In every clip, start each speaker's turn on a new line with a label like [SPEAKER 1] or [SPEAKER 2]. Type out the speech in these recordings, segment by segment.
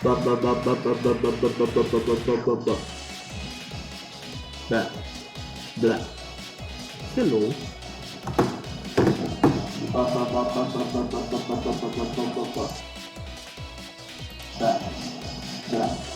[SPEAKER 1] Blah. Blah. Hello. Blah. Blah.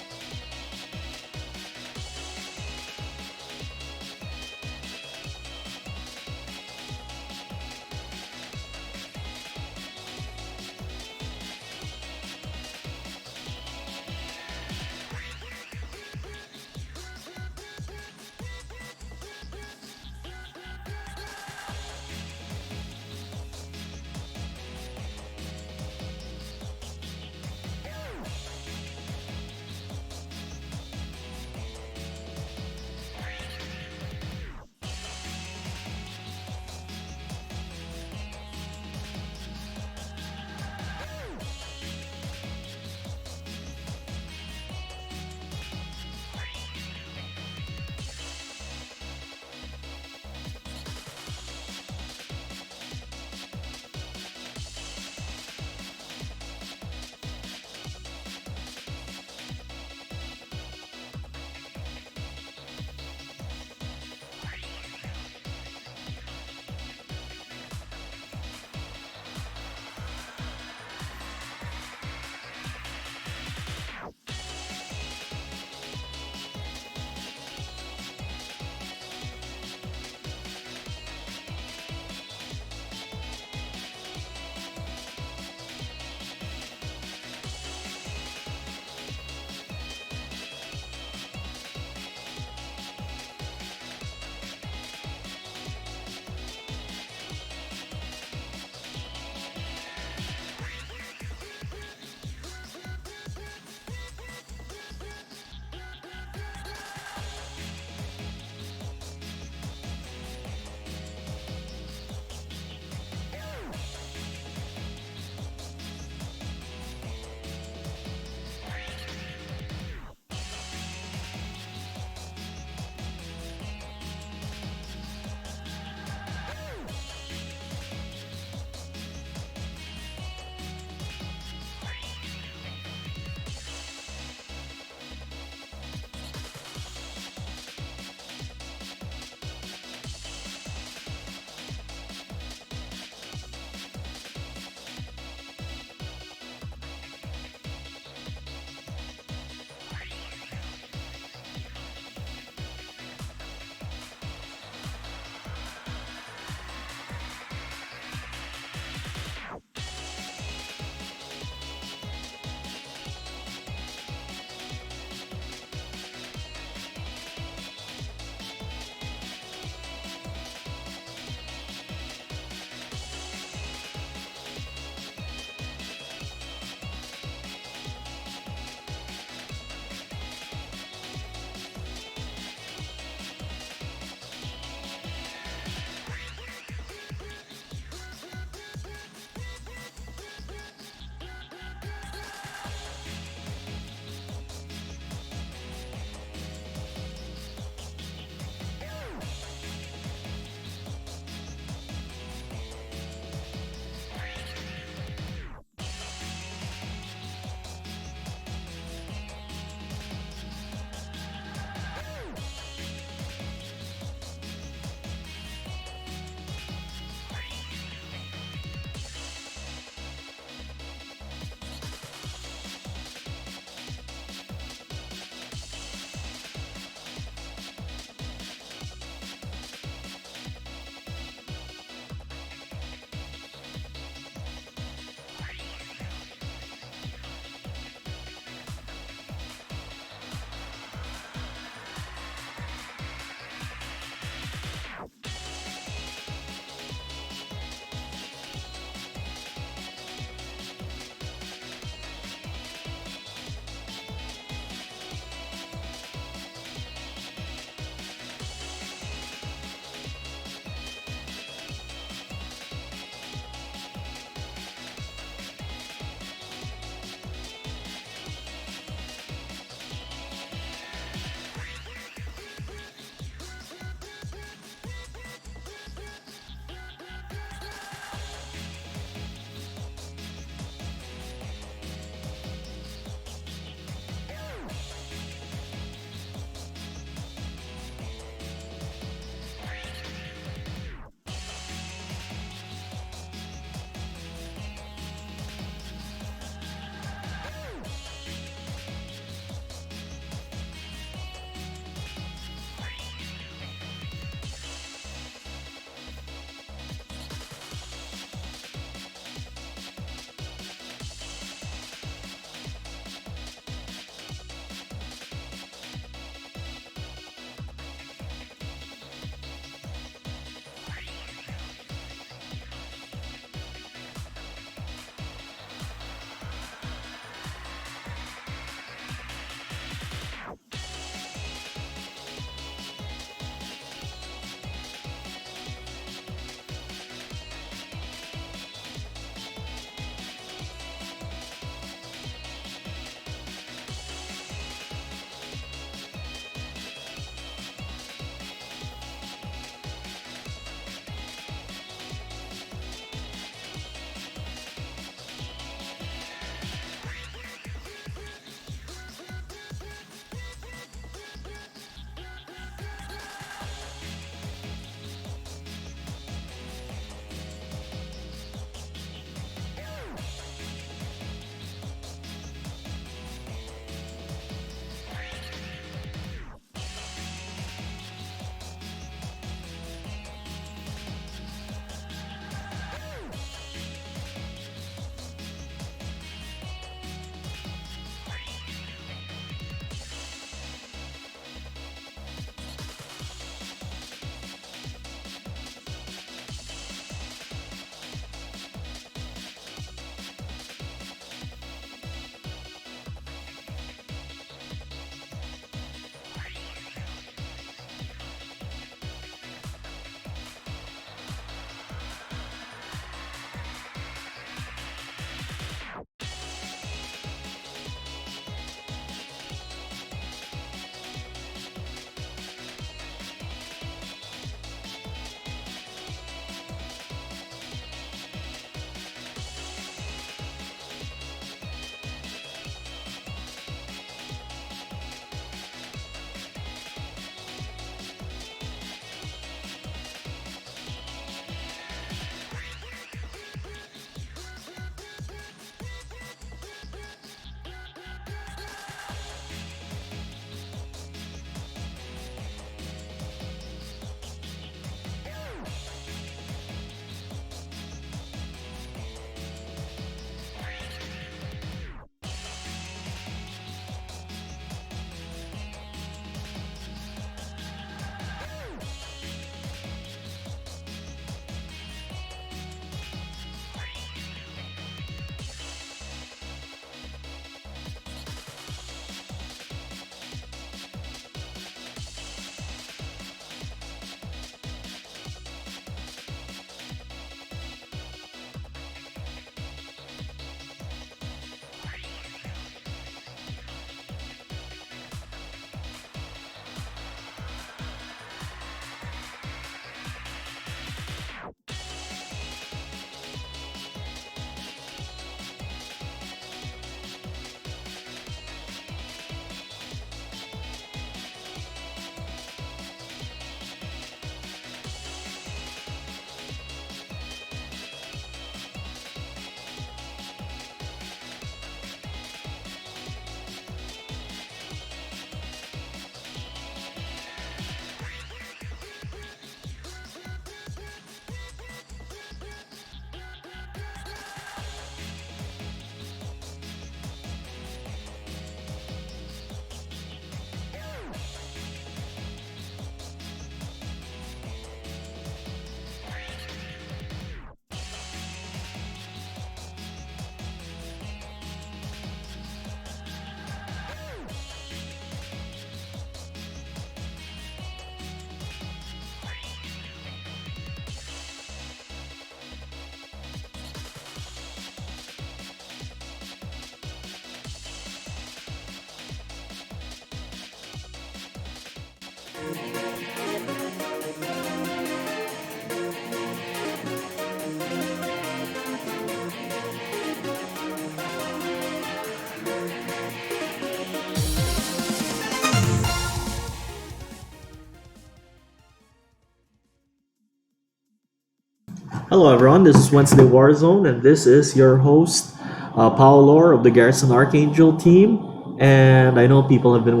[SPEAKER 1] Hello everyone, this is Wednesday Warzone, and this is your host, Paolo of the Garrison Archangel team. And I know people have been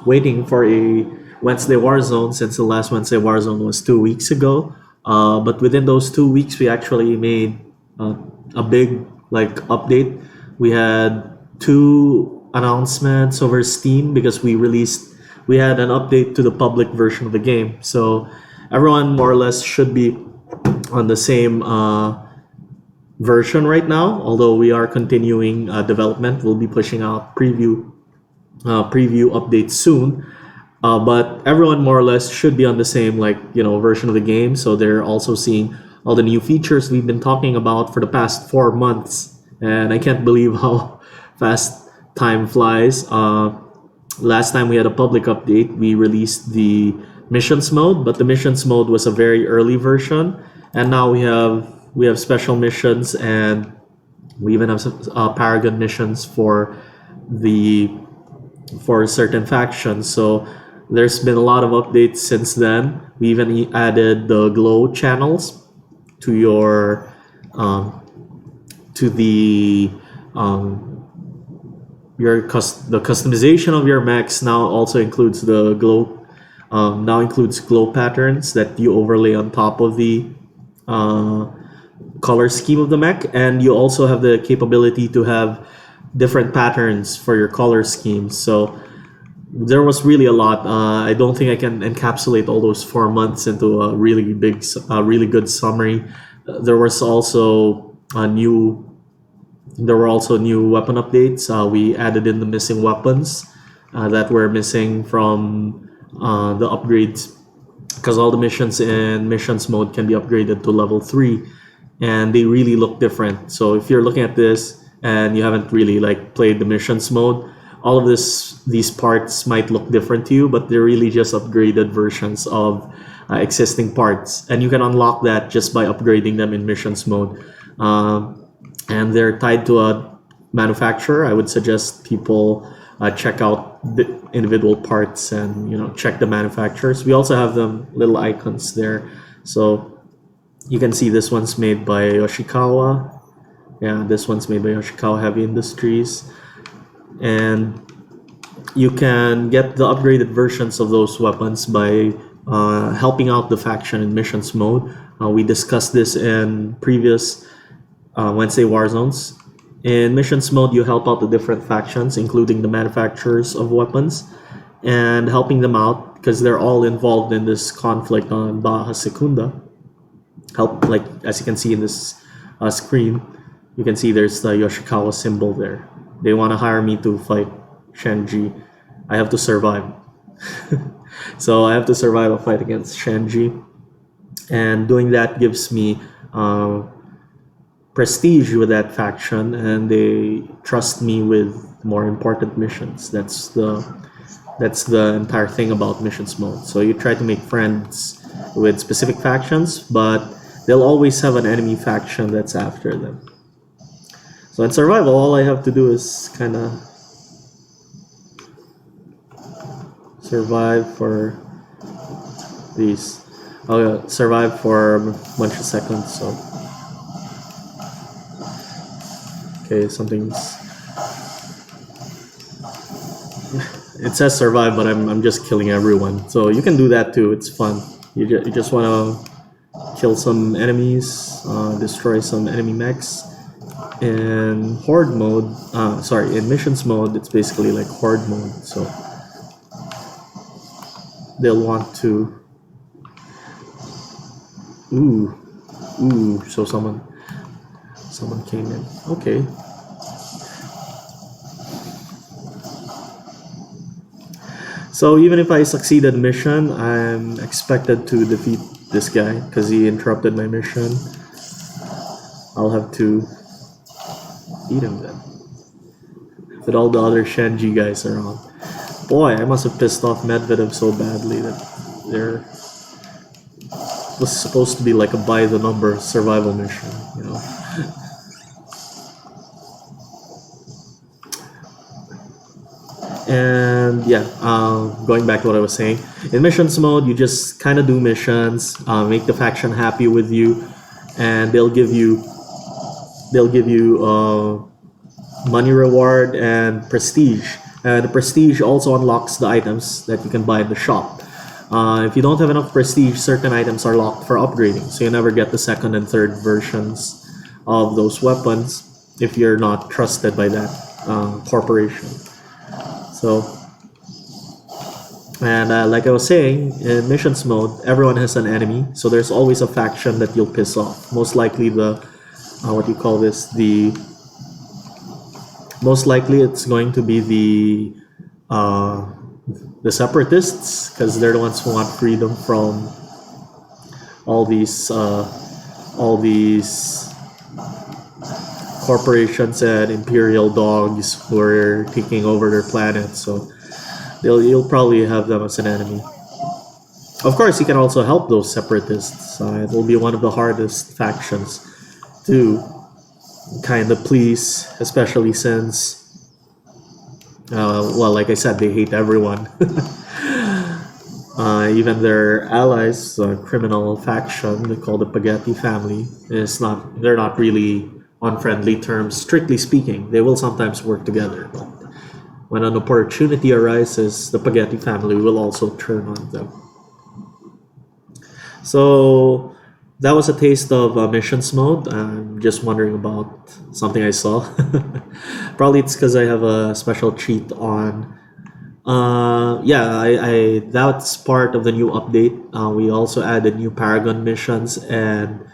[SPEAKER 1] waiting for a Wednesday Warzone since the last Wednesday Warzone was 2 weeks ago. But within those 2 weeks, we actually made a big update. We had two announcements over Steam because we had an update to the public version of the game. So everyone more or less should be on the same version right now. Although we are continuing development, we'll be pushing out preview updates soon. But everyone more or less should be on the same version of the game. So they're also seeing all the new features we've been talking about for the past 4 months, and I can't believe how fast time flies. Last time we had a public update, we released the missions mode, but the missions mode was a very early version, and now we have special missions, and we even have some paragon missions for certain factions. So there's been a lot of updates since then. We even added the glow channels to the customization of your mechs. Now also includes the glow. Now includes glow patterns that you overlay on top of the color scheme of the mech, and you also have the capability to have different patterns for your color schemes. So there was really a lot. I don't think I can encapsulate all those 4 months into a really good summary. There were also new weapon updates. We added in the missing weapons that were missing from the upgrades, because all the missions in missions mode can be upgraded to level 3, and they really look different. So if you're looking at this and you haven't really played the missions mode, all of these parts might look different to you, but they're really just upgraded versions of existing parts, and you can unlock that just by upgrading them in missions mode. And they're tied to a manufacturer. I would suggest people check out the individual parts and check the manufacturers. We also have them little icons there, so you can see this one's made by Yoshikawa. Yeah, this one's made by Yoshikawa Heavy Industries, and you can get the upgraded versions of those weapons by helping out the faction in missions mode. We discussed this in previous Wednesday Warzones. In missions mode, you help out the different factions, including the manufacturers of weapons, and helping them out because they're all involved in this conflict on Baja Secunda. As you can see in this screen, you can see there's the Yoshikawa symbol there. They want to hire me to fight Shenji. I have to survive. So I have to survive a fight against Shenji, and doing that gives me prestige with that faction, and they trust me with more important missions. That's the entire thing about missions mode. So you try to make friends with specific factions, but they'll always have an enemy faction that's after them. So in survival, all I have to do is kind of survive for these. I'll survive for a bunch of seconds. So okay, it says survive, but I'm just killing everyone. So you can do that too. It's fun. You just want to kill some enemies, destroy some enemy mechs. In horde mode, in missions mode, it's basically like horde mode. So they'll want to. So someone came in. Okay. So even if I succeed at the mission, I'm expected to defeat this guy because he interrupted my mission. I'll have to eat him then. With all the other Shenji guys around. Boy, I must have pissed off Medvedev so badly that there was supposed to be like a by the number survival mission, And And yeah, going back to what I was saying, in missions mode, you just kind of do missions, make the faction happy with you, and they'll give you money reward and prestige. And the prestige also unlocks the items that you can buy in the shop. If you don't have enough prestige, certain items are locked for upgrading, so you never get the second and third versions of those weapons if you're not trusted by that corporation. So, and like I was saying, in missions mode, everyone has an enemy, so there's always a faction that you'll piss off. Most likely what do you call this? Most likely it's going to be the separatists, because they're the ones who want freedom from all these corporations and imperial dogs who are taking over their planet. So you'll probably have them as an enemy. Of course, you can also help those separatists. It will be one of the hardest factions to kind of please, especially since well, like I said, they hate everyone. Even their allies, a criminal faction they call the Spaghetti family, they're not really on friendly terms, strictly speaking. They will sometimes work together, but when an opportunity arises, the Spaghetti family will also turn on them. So that was a taste of missions mode. I'm just wondering about something I saw. Probably it's because I have a special cheat on. I that's part of the new update. We also added new Paragon missions and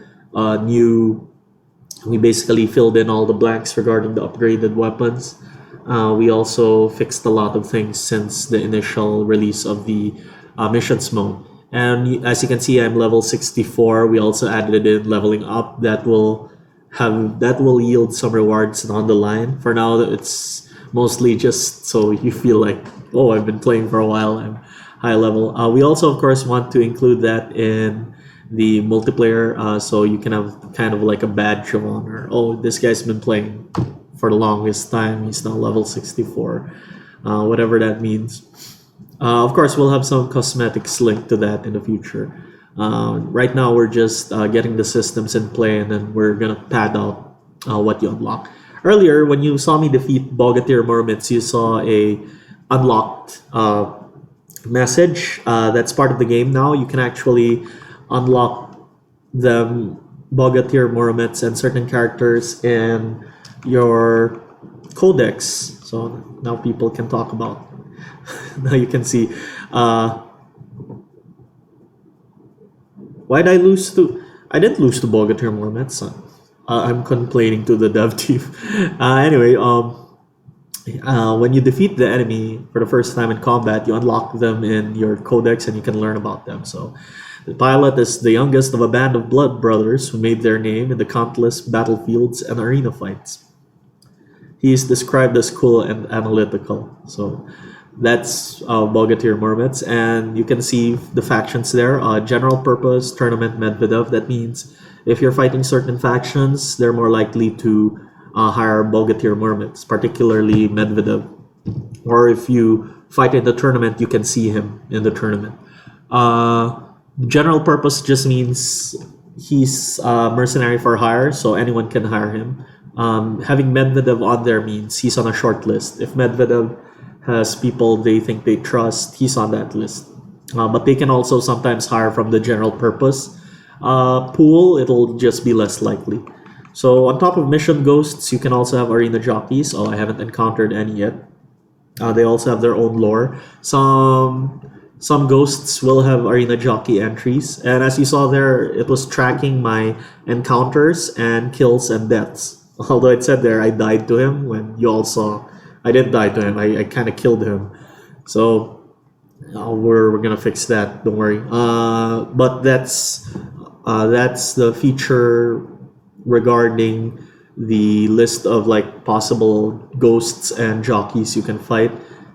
[SPEAKER 1] we basically filled in all the blanks regarding the upgraded weapons. We also fixed a lot of things since the initial release of the missions mode. And as you can see, I'm level 64. We also added in leveling up that will yield some rewards down the line. For now, it's mostly just so you feel like, oh, I've been playing for a while, I'm high level. We also, of course, want to include that in the multiplayer, so you can have kind of like a badge of honor. Oh, this guy's been playing for the longest time. He's now level 64, whatever that means. Of course, we'll have some cosmetics linked to that in the future. Right now, we're just getting the systems in play, and then we're gonna pad out what you unlock. Earlier, when you saw me defeat Bogatir Mermaids, you saw a unlocked message. That's part of the game now. You can actually unlock the Bogatir Mermaids and certain characters in your codex. So now people can talk about. Now you can see. Why did I lose to? I didn't lose to Bogatir Mermaids. I'm complaining to the dev team. Anyway, when you defeat the enemy for the first time in combat, you unlock them in your codex and you can learn about them. So, the pilot is the youngest of a band of blood brothers who made their name in the countless battlefields and arena fights. He is described as cool and analytical. So, that's Bogatir Mermaids, and you can see the factions there. General purpose tournament Medvedev. That means if you're fighting certain factions, they're more likely to hire Bogatir Mermaids, particularly Medvedev. Or if you fight in the tournament, you can see him in the tournament. General purpose just means he's mercenary for hire, so anyone can hire him. Having Medvedev on there means he's on a short list. If Medvedev has people they think they trust, he's on that list. But they can also sometimes hire from the general purpose pool. It'll just be less likely. So on top of mission ghosts, you can also have arena jockeys. Oh, I haven't encountered any yet. They also have their own lore. Some ghosts will have arena jockey entries, and as you saw there, it was tracking my encounters and kills and deaths. Although it said there I died to him, when you all saw I didn't die to him. I kind of killed him. So we're gonna fix that. Don't worry. But that's the feature regarding the list of like possible ghosts and jockeys you can fight.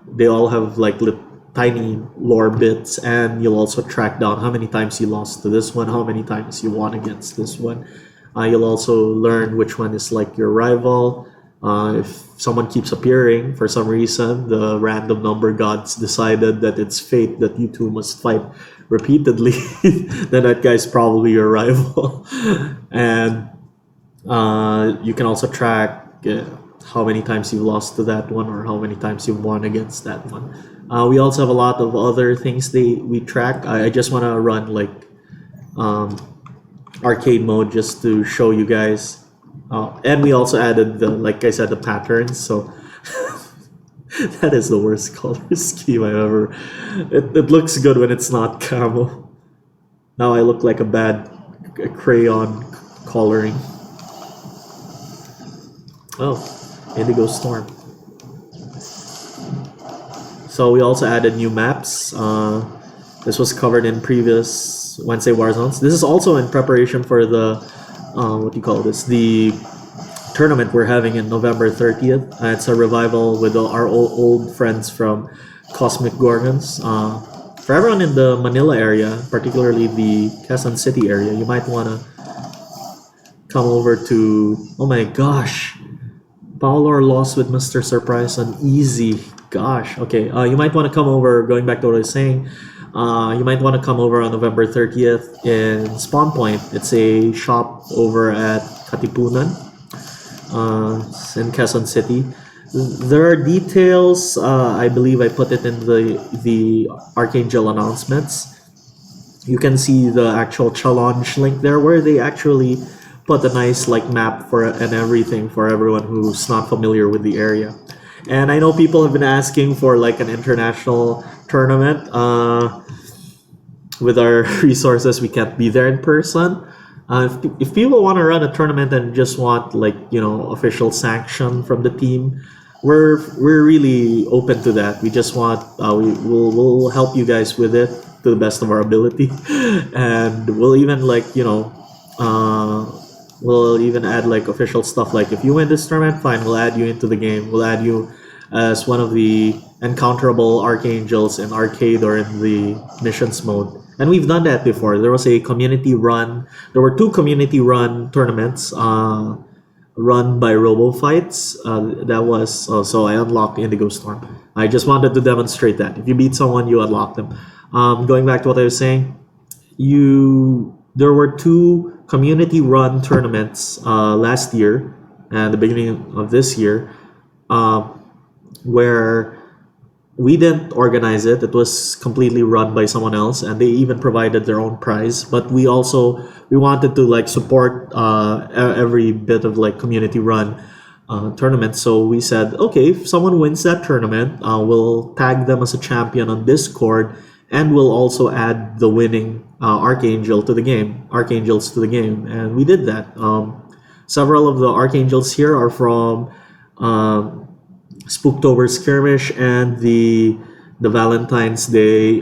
[SPEAKER 1] They all have like tiny lore bits, and you'll also track down how many times you lost to this one, how many times you won against this one. You'll also learn which one is like your rival. If someone keeps appearing for some reason, the random number gods decided that it's fate that you two must fight repeatedly, then that guy's probably your rival. And you can also track how many times you lost to that one or how many times you won against that one. We also have a lot of other things we track. I just want to run like arcade mode just to show you guys. And we also added like I said, the patterns. So that is the worst color scheme I ever. It looks good when it's not camo. Now I look like a bad crayon coloring. Oh, Indigo Storm. So we also added new maps. This was covered in previous Wednesday Warzones. This is also in preparation for the what do you call this? The tournament we're having in November 30th. It's a revival with our old friends from Cosmic Gorgons. For everyone in the Manila area, particularly the Quezon City area, you might want to come over to. Oh my gosh, Paolo lost with Mr. Surprise on easy. Gosh, okay. You might want to come over. Going back to what I was saying, you might want to come over on November 30th in Spawn Point. It's a shop over at Katipunan, in Quezon City. There are details. I believe I put it in the Archangel announcements. You can see the actual challenge link there, where they actually put a nice like map for and everything for everyone who's not familiar with the area. And I know people have been asking for like an international tournament. With our resources, we can't be there in person. If people want to run a tournament and just want like official sanction from the team, we're really open to that. We just want we'll help you guys with it to the best of our ability, and we'll even like we'll even add like official stuff like if you win this tournament, fine, we'll add you into the game. We'll add you as one of the encounterable archangels in arcade or in the missions mode. And we've done that before. There was a community run. There were 2 community run tournaments run by RoboFights. That was so I unlocked Indigo Storm. I just wanted to demonstrate that if you beat someone, you unlock them. Going back to what I was saying, there were 2 community run tournaments last year and the beginning of this year where we didn't organize it. It was completely run by someone else, and they even provided their own prize. But we wanted to like support every bit of like community run tournament. So we said, okay, if someone wins that tournament, we'll tag them as a champion on Discord, and we'll also add the winning archangels to the game, and we did that. Several of the archangels here are from Spooktober Skirmish and the Valentine's Day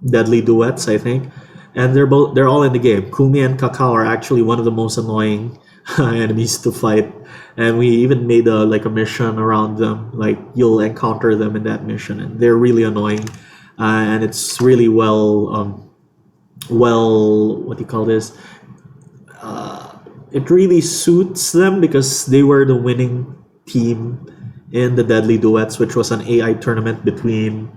[SPEAKER 1] Deadly Duets, I think, and they're all in the game. Kumi and Kakao are actually one of the most annoying enemies to fight, and we even made a mission around them. Like you'll encounter them in that mission, and they're really annoying, and it's really well what do you call this? It really suits them because they were the winning team in the Deadly Duets, which was an AI tournament between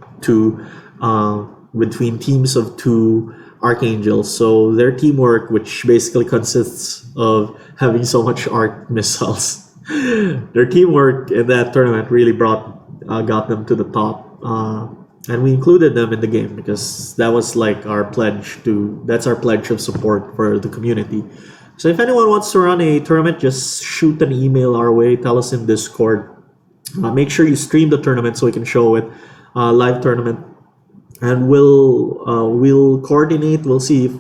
[SPEAKER 1] teams of 2 archangels. So their teamwork, which basically consists of having so much arc missiles, their teamwork in that tournament really got them to the top. And we included them in the game because that was like that's our pledge of support for the community. So if anyone wants to run a tournament, just shoot an email our way, tell us in Discord. Make sure you stream the tournament so we can show it, live tournament, and we'll coordinate. We'll see if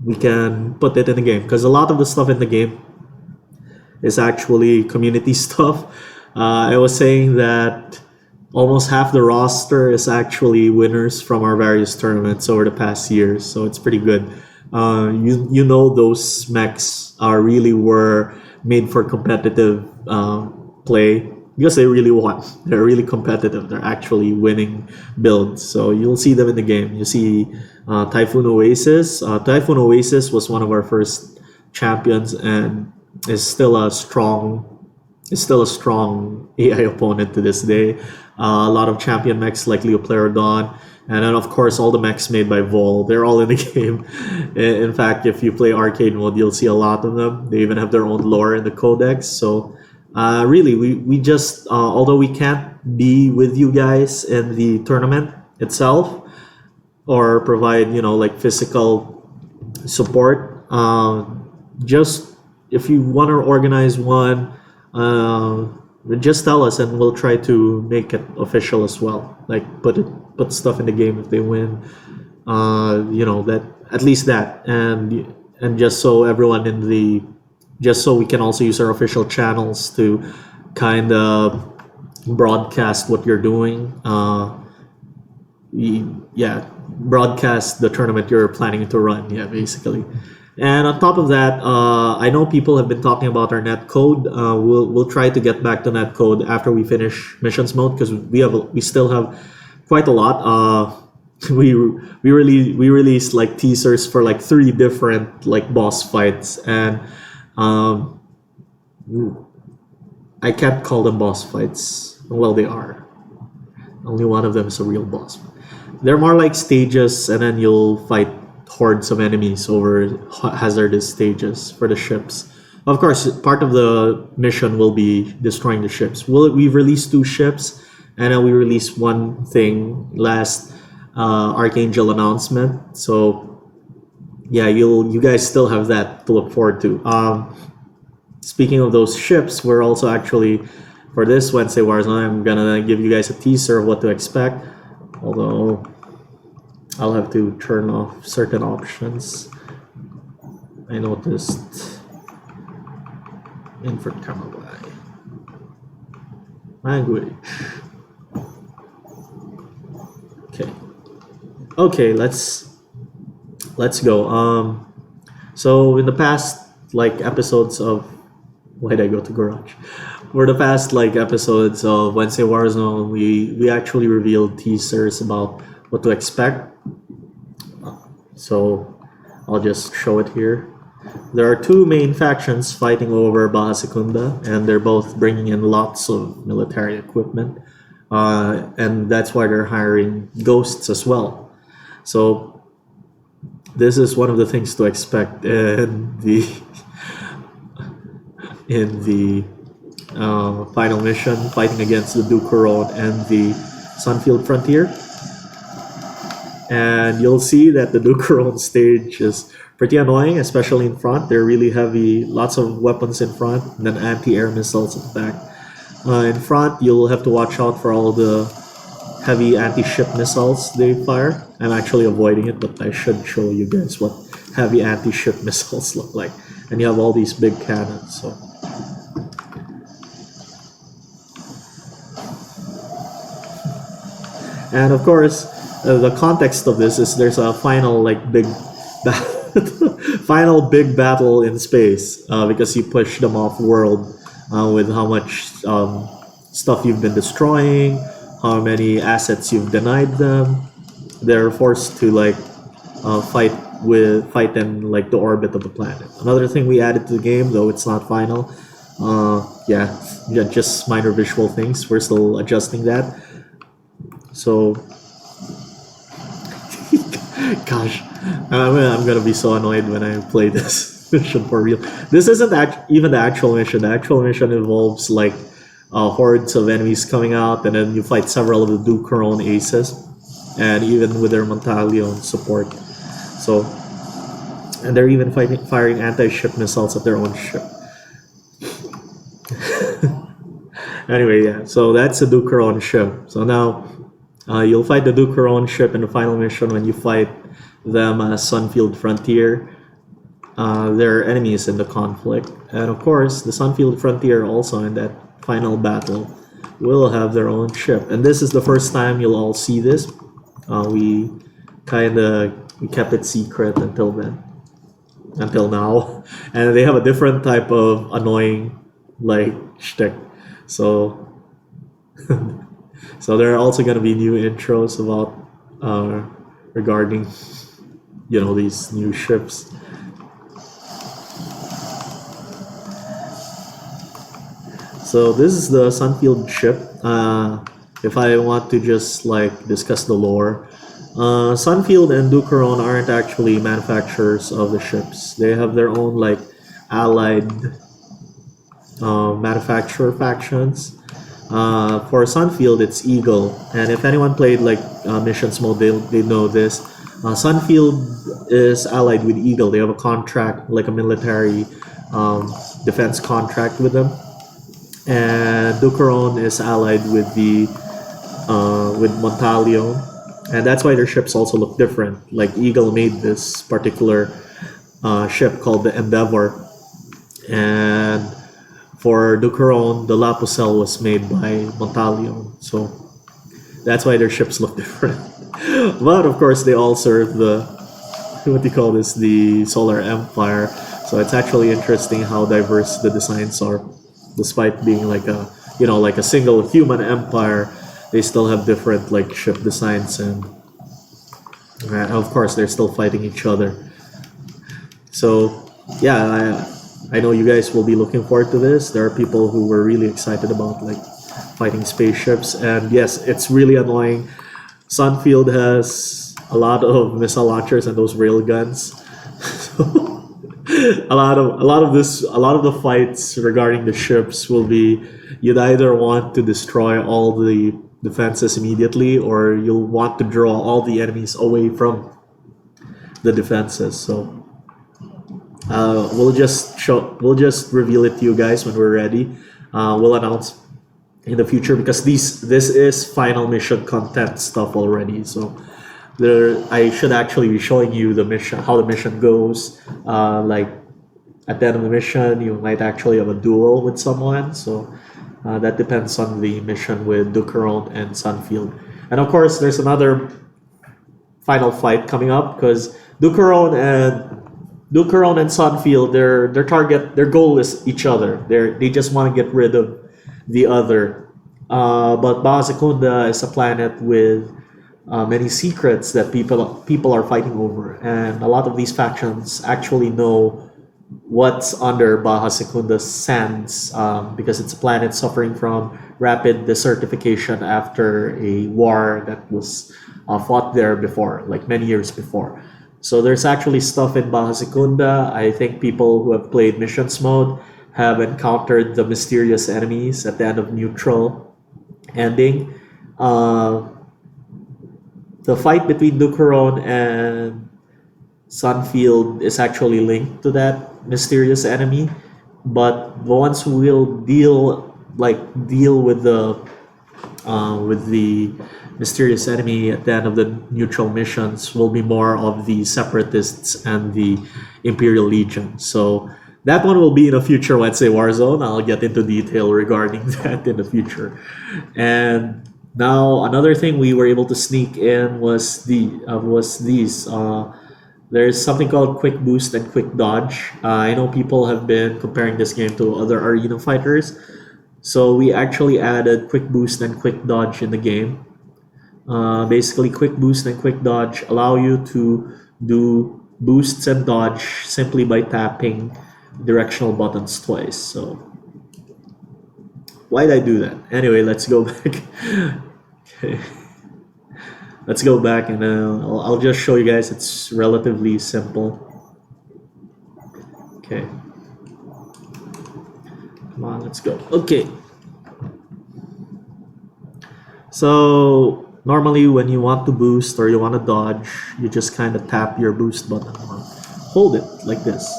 [SPEAKER 1] we can put it in the game, because a lot of the stuff in the game is actually community stuff. I was saying that almost half the roster is actually winners from our various tournaments over the past years, so it's pretty good. Those mechs were made for competitive play because they really won. They're really competitive. They're actually winning builds. So you'll see them in the game. You see Typhoon Oasis. Typhoon Oasis was one of our first champions and is still a strong is still a strong AI opponent to this day. A lot of champion mechs like Leoplerodon, and then of course all the mechs made by Vol. They're all in the game. In fact, if you play arcade mode, you'll see a lot of them. They even have their own lore in the codex. So really, we just although we can't be with you guys in the tournament itself or provide like physical support, just if you want to organize one, uh, just tell us and we'll try to make it official as well. Like put stuff in the game if they win. That at least that, and just so everyone in the, just so we can also use our official channels to kind of broadcast what you're doing. Yeah, broadcast the tournament you're planning to run. Yeah, basically. And on top of that, I know people have been talking about our net code. We'll try to get back to net code after we finish missions mode because we still have quite a lot. We released like teasers for like 3 different like boss fights, and I can't call them boss fights. Well, they are. Only one of them is a real boss. They're more like stages, and then you'll fight hordes of enemies over hazardous stages for the ships. Of course, part of the mission will be destroying the ships. We've released 2 ships, and then we released one thing last Archangel announcement. So yeah, you guys still have that to look forward to. Speaking of those ships, we're also actually, for this Wednesday Warzone, I'm gonna give you guys a teaser of what to expect. Although I'll have to turn off certain options. I noticed invert camera language. Okay, let's go. So in the past like episodes of, why did I go to garage? For the past like episodes of Wednesday Warzone, we actually revealed teasers about what to expect. So I'll just show it here. There are 2 main factions fighting over Baja Secunda, and they're both bringing in lots of military equipment, and that's why they're hiring ghosts as well. So this is one of the things to expect in the final mission, fighting against the Ducaron and the Sunfield Frontier. And you'll see that the Ducaron stage is pretty annoying, especially in front. They're really heavy, lots of weapons in front, and then anti-air missiles at the back. In front, you'll have to watch out for all the heavy anti-ship missiles they fire. I'm actually avoiding it, but I should show you guys what heavy anti-ship missiles look like. And you have all these big cannons, so. And of course, the context of this is there's a final like big final big battle in space, because you push them off world with how much stuff you've been destroying, how many assets you've denied them. They're forced to like fight in like the orbit of the planet. Another thing we added to the game, though it's not final, yeah, just minor visual things. We're still adjusting that. So gosh, I'm gonna be so annoyed when I play this mission for real. This isn't even the actual mission. The actual mission involves like hordes of enemies coming out, and then you fight several of the Ducaron aces, and even with their Montalion support. So, and they're even firing anti-ship missiles at their own ship. Anyway, yeah. So that's a Ducaron ship. So now you'll fight the Ducaron ship in the final mission when you fight them as Sunfield Frontier. They're enemies in the conflict, and of course, the Sunfield Frontier also in that final battle will have their own ship. And this is the first time you'll all see this. We kept it secret until now, and they have a different type of annoying like shtick. So so there are also going to be new intros about regarding these new ships. So this is the Sunfield ship. If I want to just like discuss the lore, Sunfield and Ducaron aren't actually manufacturers of the ships. They have their own like allied manufacturer factions. For Sunfield, it's Eagle, and if anyone played like missions mode, they know this. Sunfield is allied with Eagle. They have a contract, like a military defense contract with them, and Ducaron is allied with the with Montalion, and that's why their ships also look different. Like Eagle made this particular ship called the Endeavor, and for Ducaron, the Lapusel was made by Montalion, so that's why their ships look different. But of course, they all serve the what do you call this? The Solar Empire. So it's actually interesting how diverse the designs are, despite being like a like a single human empire. They still have different like ship designs, and of course, they're still fighting each other. So yeah, I know you guys will be looking forward to this. There are people who were really excited about like fighting spaceships, and yes, it's really annoying. Sunfield has a lot of missile launchers and those rail guns. So a lot of the fights regarding the ships will be you'd either want to destroy all the defenses immediately, or you'll want to draw all the enemies away from the defenses. So we'll just reveal it to you guys when we're ready. We'll announce in the future, because this is final mission content stuff already. So I should actually be showing you the mission, how the mission goes. Like at the end of the mission, you might actually have a duel with someone. So that depends on the mission with Ducaron and Sunfield. And of course, there's another final fight coming up, because Ducaron and Sunfield, their goal is each other. They just want to get rid of the other. But Baja Secunda is a planet with many secrets that people are fighting over, and a lot of these factions actually know what's under Baja Secunda's sands, because it's a planet suffering from rapid desertification after a war that was fought there before, like many years before. So there's actually stuff in Baja Secunda. I think people who have played missions mode have encountered the mysterious enemies at the end of neutral ending. The fight between Ducaron and Sunfield is actually linked to that mysterious enemy, but the ones who will deal with the mysterious enemy at the end of the neutral missions will be more of the Separatists and the Imperial Legion. So that one will be in a future Wednesday Warzone. I'll get into detail regarding that in the future. And now another thing we were able to sneak in was these. There's something called Quick Boost and Quick Dodge. I know people have been comparing this game to other arena fighters. So we actually added Quick Boost and Quick Dodge in the game. Basically, Quick Boost and Quick Dodge allow you to do boosts and dodge simply by tapping directional buttons twice. So why did I do that? Anyway, let's go back. Okay. Let's go back, and I'll just show you guys. It's relatively simple. Okay. Come on, let's go. Okay. So normally when you want to boost or you want to dodge, you just kind of tap your boost button or hold it like this.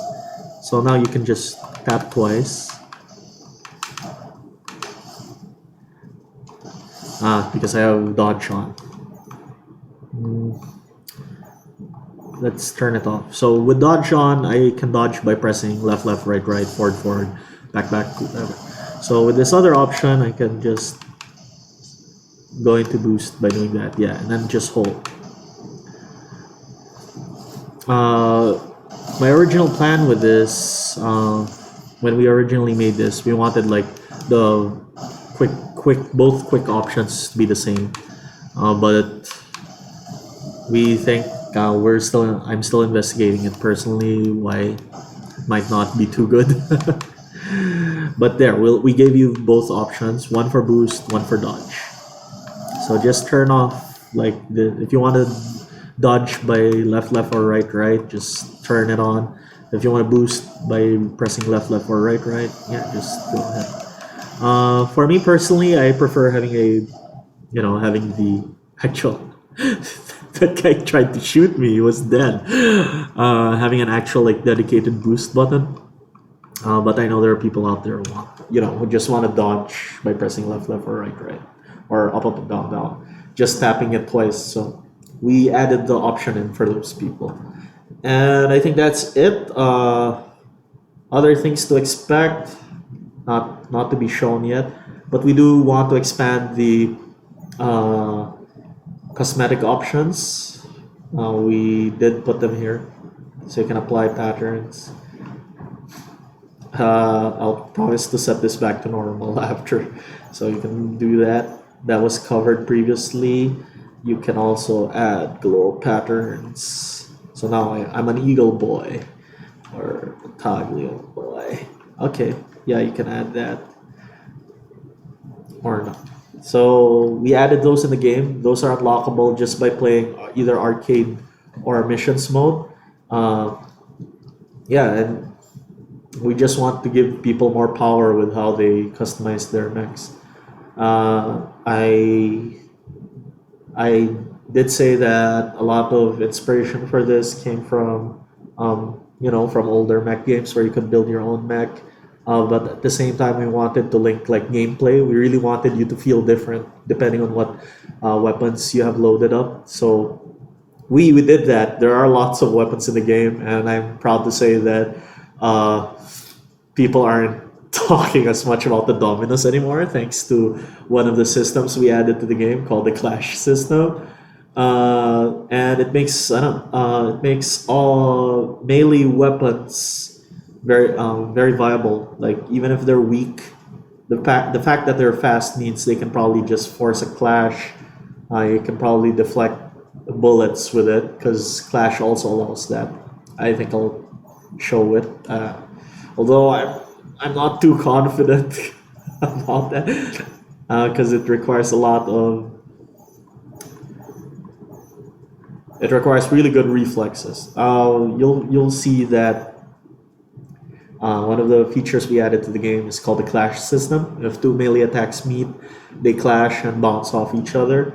[SPEAKER 1] So now you can just tap twice. Because I have dodge on. Let's turn it off. So with dodge on, I can dodge by pressing left, left, right, right, forward, forward, back, back, whatever. So with this other option, I can just go into boost by doing that. Yeah, and then just hold. My original plan with this, when we originally made this, we wanted like the both quick options to be the same, but we think I'm still investigating it personally, why it might not be too good. But there, we gave you both options: one for boost, one for dodge. So just turn off like if you want to dodge by left, left, or right, right, just turn it on. If you want to boost by pressing left, left, or right, right, yeah, just go ahead. For me personally, I prefer having having the actual. That guy tried to shoot me. He was dead. Having an actual like dedicated boost button. But I know there are people out there who just want to dodge by pressing left, left, or right, right, or up, up, down, down, just tapping it twice. So we added the option in for those people, and I think that's it. Other things to expect, not to be shown yet, but we do want to expand the cosmetic options. We did put them here, so you can apply patterns. I'll promise to set this back to normal after, so you can do that. That was covered previously. You can also add glow patterns. So now I'm an eagle boy or a taglio boy. Okay, yeah, you can add that or not. So we added those in the game. Those are unlockable just by playing either arcade or missions mode. Yeah, and we just want to give people more power with how they customize their mechs. I did say that a lot of inspiration for this came from from older mech games where you could build your own mech. But at the same time, we wanted to link like gameplay. We really wanted you to feel different depending on what weapons you have loaded up. So we did that. There are lots of weapons in the game, and I'm proud to say that people aren't talking as much about the Dominus anymore, thanks to one of the systems we added to the game called the Clash system. And it makes it makes all melee weapons very viable. Like even if they're weak, the fact that they're fast means they can probably just force a clash. You can probably deflect bullets with it because Clash also allows that. I think I'll show it. Although I'm not too confident about that because it requires a lot of. It requires really good reflexes. You'll see that one of the features we added to the game is called the clash system. If two melee attacks meet, they clash and bounce off each other,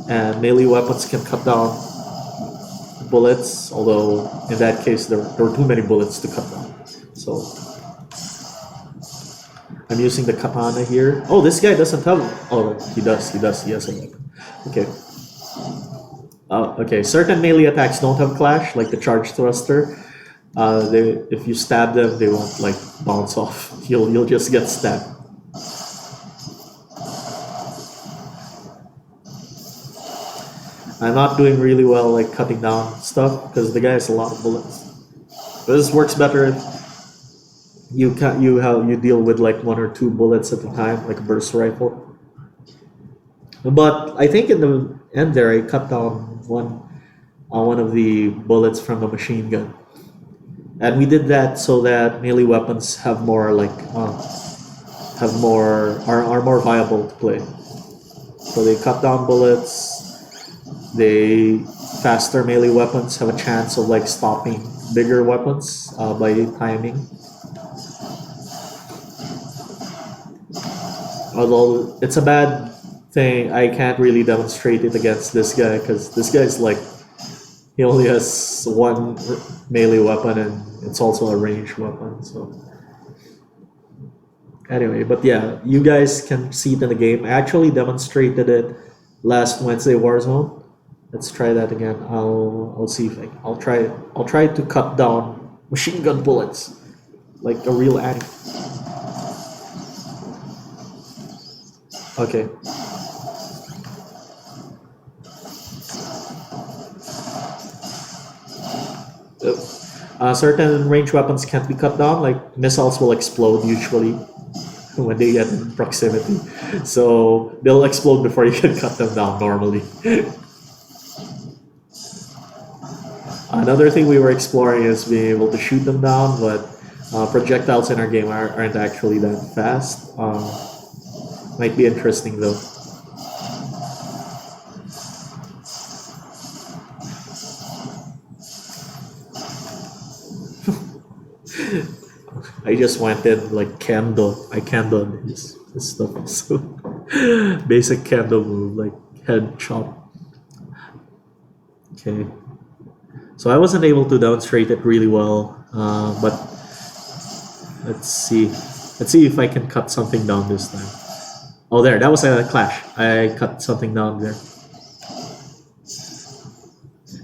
[SPEAKER 1] and melee weapons can cut down bullets. Although in that case there were too many bullets to cut down, so I'm using the katana here. Oh, this guy doesn't have. Oh, he does. He has a weapon. Okay. Okay, certain melee attacks don't have clash, like the charge thruster. If you stab them, they won't like bounce off. You'll just get stabbed. I'm not doing really well like cutting down stuff because the guy has a lot of bullets. But this works better if you deal with like one or two bullets at a time, like a burst rifle. But I think in the end there, I cut down one of the bullets from a machine gun, and we did that so that melee weapons have more like are more viable to play. So they cut down bullets. Faster melee weapons have a chance of like stopping bigger weapons by timing. Although it's a bad thing, I can't really demonstrate it against this guy because this guy's like, he only has one melee weapon and it's also a ranged weapon. So anyway, but yeah, you guys can see it in the game. I actually demonstrated it last Wednesday Warzone. Let's try that again. I'll see if I'll try to cut down machine gun bullets like a real addict. Okay. Certain range weapons can't be cut down, like missiles will explode usually when they get in proximity. So they'll explode before you can cut them down normally. Another thing we were exploring is being able to shoot them down, but Projectiles in our game aren't actually that fast. Might be interesting though. I just went in like Kendo. I Kendoed his stuff also. Basic Kendo move, like head chop. Okay. So I wasn't able to demonstrate it really well, but let's see. Let's see if I can cut something down this time. Oh, there. That was a clash. I cut something down there.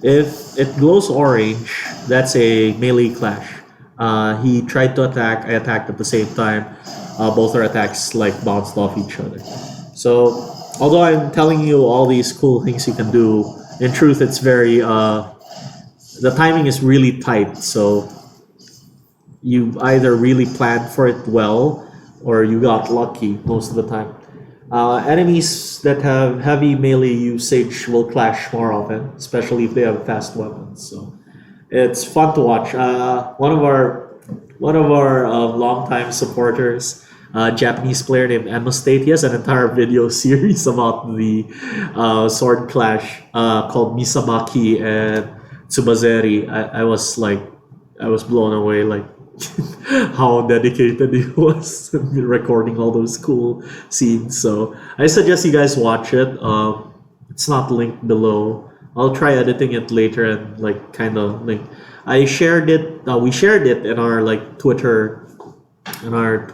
[SPEAKER 1] If it glows orange, that's a melee clash. He tried to attack. I attacked at the same time. Both our attacks like bounced off each other. So, although I'm telling you all these cool things you can do, in truth, it's very the timing is really tight. So you either really planned for it well, or you got lucky most of the time. Enemies that have heavy melee usage will clash more often, especially if they have fast weapons. So it's fun to watch. One of our longtime supporters, Japanese player named Emma State, he has an entire video series about the sword clash called Misabaki and Tsubazeri. I was blown away, like how dedicated he was recording all those cool scenes. So I suggest you guys watch it. It's not linked below. I'll try editing it later and like kind of link. I shared it. We shared it in our like Twitter, in our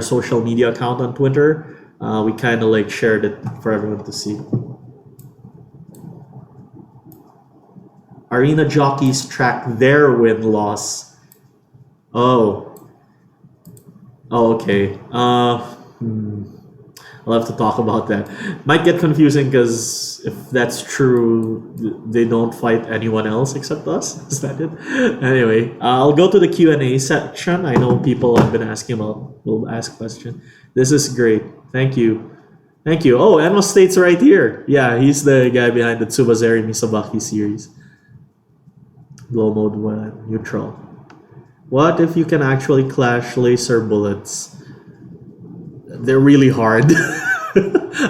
[SPEAKER 1] social media account on Twitter. We kind of like shared it for everyone to see. Arena jockeys track their win-loss. Oh, okay. I'll have to talk about that. Might get confusing because if that's true, they don't fight anyone else except us. Is that it? Anyway, I'll go to the Q&A section. I know people have been asking about. Will ask question. This is great. Thank you. Thank you. Oh, Emma State's right here. Yeah, he's the guy behind the Tsubazeri Misabaki series. Low mode when neutral. What if you can actually clash laser bullets? They're really hard.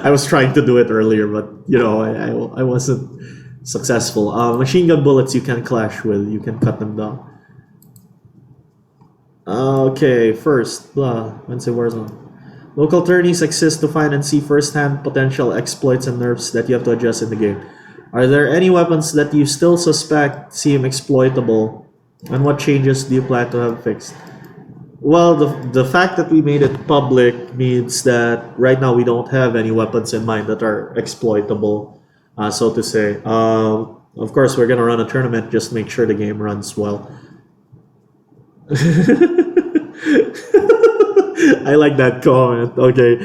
[SPEAKER 1] I was trying to do it earlier, but I wasn't successful. Machine gun bullets you can clash with. You can cut them down. Okay, first, Wednesday Warzone. Local attorneys exist to find and see first-hand potential exploits and nerfs that you have to adjust in the game. Are there any weapons that you still suspect seem exploitable? And what changes do you plan to have fixed? Well, the fact that we made it public means that right now we don't have any weapons in mind that are exploitable, so to say. Of course, we're going to run a tournament, just make sure the game runs well. I like that comment. Okay,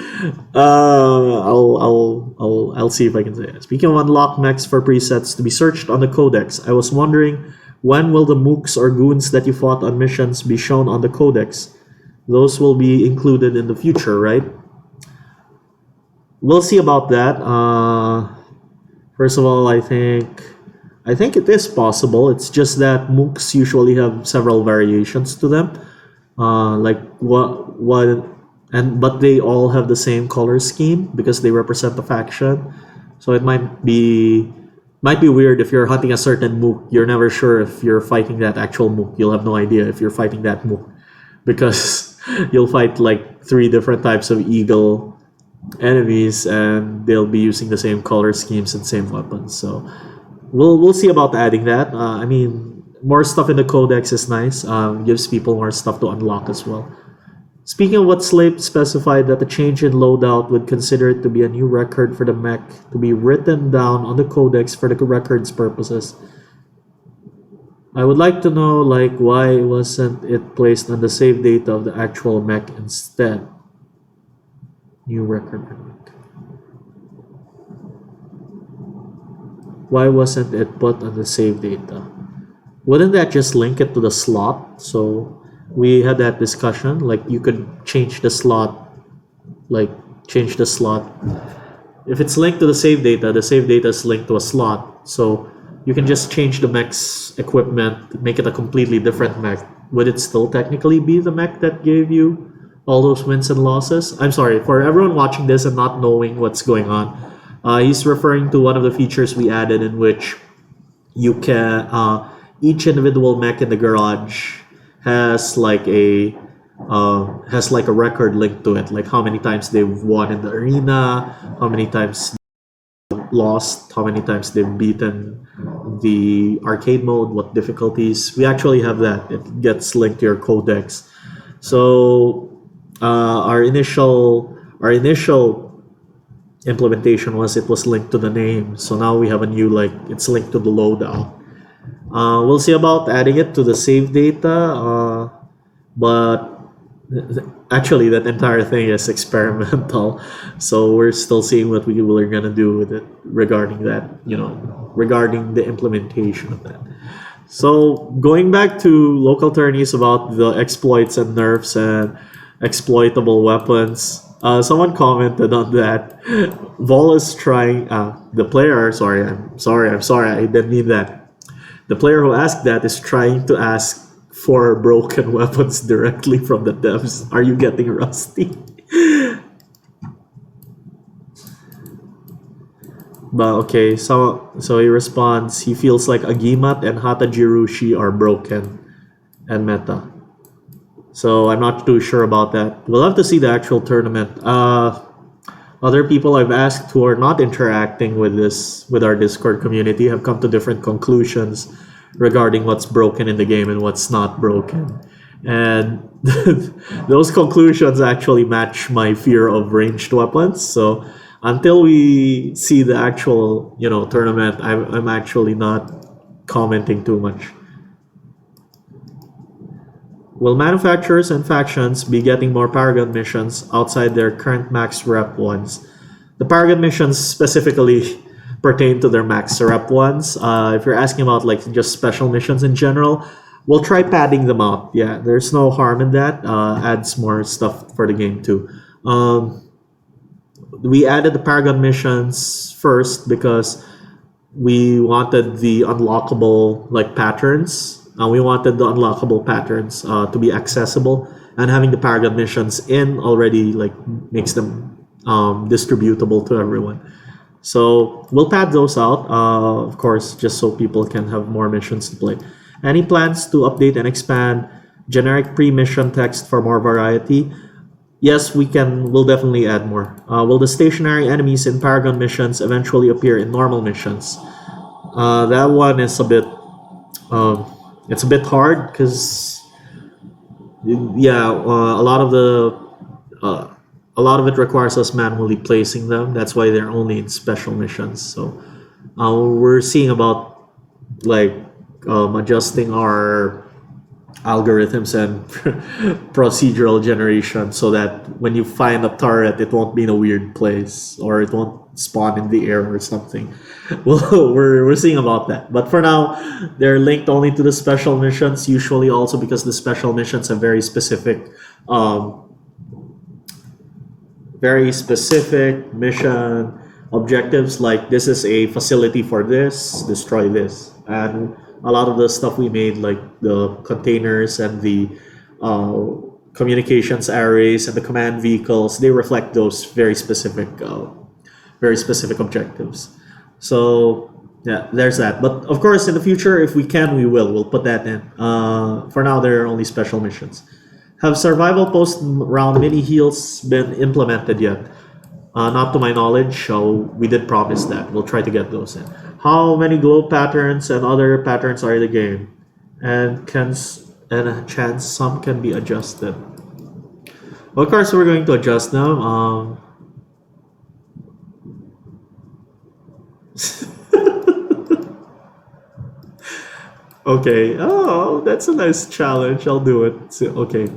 [SPEAKER 1] I'll see if I can say it. Speaking of unlocked mechs for presets to be searched on the codex, I was wondering, when will the mooks or goons that you fought on missions be shown on the codex? Those will be included in the future, right? We'll see about that. First of all, I think it is possible. It's just that mooks usually have several variations to them. But they all have the same color scheme because they represent the faction. So it might be weird if you're hunting a certain mook. You're never sure if you're fighting that actual mook. You'll have no idea if you're fighting that mook because you'll fight like 3 different types of eagle enemies and they'll be using the same color schemes and same weapons. So we'll see about adding that. I mean, more stuff in the codex is nice. Gives people more stuff to unlock as well. Speaking of what Slate specified that the change in loadout would consider it to be a new record for the mech to be written down on the codex for the record's purposes. I would like to know why wasn't it placed on the save data of the actual mech instead? New record for mech. Why wasn't it put on the save data? Wouldn't that just link it to the slot? So we had that discussion, you could change the slot, if it's linked to the save data is linked to a slot, so you can just change the mech's equipment, make it a completely different mech, would it still technically be the mech that gave you all those wins and losses? I'm sorry, for everyone watching this and not knowing what's going on, he's referring to one of the features we added in which you can each individual mech in the garage has like a record linked to it, like how many times they've won in the arena, how many times lost, how many times they've beaten the arcade mode, what difficulties. We actually have that. It gets linked to your codex. So our initial implementation was it was linked to the name. So now we have a new, like, it's linked to the loadout. We'll see about adding it to the save data, but actually that entire thing is experimental, so we're still seeing what we are gonna do with it regarding that, regarding the implementation of that. So going back to local tourneys about the exploits and nerfs and exploitable weapons, someone commented on that. Vol is trying. The player. Sorry, I'm sorry. I didn't mean that. The player who asked that is trying to ask for broken weapons directly from the devs. Are you getting rusty? But okay, so he responds. He feels like Agimat and Hatajirushi are broken and meta. So I'm not too sure about that. We'll have to see the actual tournament. Other people I've asked who are not interacting with our Discord community have come to different conclusions regarding what's broken in the game and what's not broken. And those conclusions actually match my fear of ranged weapons. So until we see the actual, tournament, I'm actually not commenting too much. Will manufacturers and factions be getting more Paragon missions outside their current max rep ones? The Paragon missions specifically pertain to their max rep ones. If you're asking about like just special missions in general, we'll try padding them out. Yeah, there's no harm in that. Adds more stuff for the game too. We added the Paragon missions first because we wanted the unlockable like patterns. We wanted the unlockable patterns to be accessible, and having the Paragon missions in already like makes them distributable to everyone. So we'll pad those out, of course, just so people can have more missions to play. Any plans to update and expand generic pre-mission text for more variety? Yes, we can. We'll definitely add more. Will the stationary enemies in Paragon missions eventually appear in normal missions? That one is a bit. It's a bit hard because, yeah, a lot of it requires us manually placing them. That's why they're only in special missions. So we're seeing about like adjusting our algorithms and procedural generation so that when you find a turret, it won't be in a weird place or it won't spawn in the air or something. Well, we're seeing about that. But for now, they're linked only to the special missions, usually also because the special missions have very specific mission objectives, like this is a facility for this, destroy this. And a lot of the stuff we made, like the containers and the communications arrays and the command vehicles, they reflect those very specific objectives. So yeah, there's that. But of course, in the future, if we can, we'll put that in. For now, there are only special missions. Have survival post-round mini heals been implemented yet? Not to my knowledge, so we did promise that. We'll try to get those in. How many glow patterns and other patterns are in the game? And a chance some can be adjusted. Well, of course, we're going to adjust them. Okay. Oh, that's a nice challenge. I'll do it. So, okay.